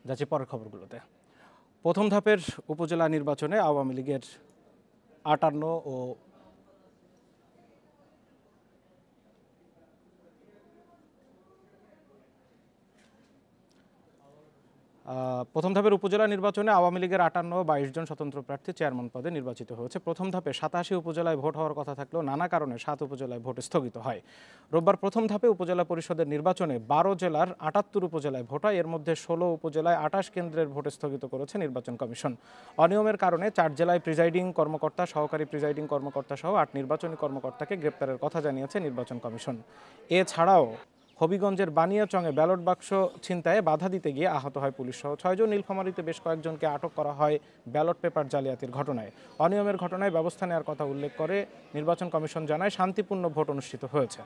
যাচ্ছি পরের খবরগুলোতে। প্রথম ধাপের উপজেলা নির্বাচনে আওয়ামী লীগের ৫৮ ও প্রথম ধাপের উপজেলা নির্বাচনে আওয়ামী লীগের ৫৮ ও ২২ জন স্বতন্ত্র প্রার্থী চেয়ারম্যান পদে নির্বাচিত হয়েছে। প্রথম ধাপে ৮৭ উপজেলায় ভোট হওয়ার কথা থাকলেও নানা কারণে ৭ উপজেলায় ভোট স্থগিত হয়। রোববার প্রথম ধাপে উপজেলা পরিষদের নির্বাচনে ১২ জেলার ৭৮ উপজেলায় ভোট হয়। এর মধ্যে ১৬ উপজেলায় ২৮ কেন্দ্রের ভোট স্থগিত করেছে নির্বাচন কমিশন। অনিয়মের কারণে ৪ জেলায় প্রিজাইডিং কর্মকর্তা, সহকারী প্রিজাইডিং কর্মকর্তা সহ ৮ নির্বাচনী কর্মকর্তাকে গ্রেপ্তারের কথা জানিয়েছে নির্বাচন কমিশন। এছাড়াও হবিগঞ্জের বানিয়াচংয়ে ব্যালট বাক্স ছিনতাইয়ে বাধা দিতে গিয়ে আহত হয় পুলিশসহ ৬ জন। নীলফামারীতে বেশ কয়েকজনকে আটক করা হয় ব্যালট পেপার জালিয়াতির ঘটনায়। অনিয়মের ঘটনায় ব্যবস্থা নেওয়ার কথা উল্লেখ করে নির্বাচন কমিশন জানায় শান্তিপূর্ণ ভোট অনুষ্ঠিত হয়েছে।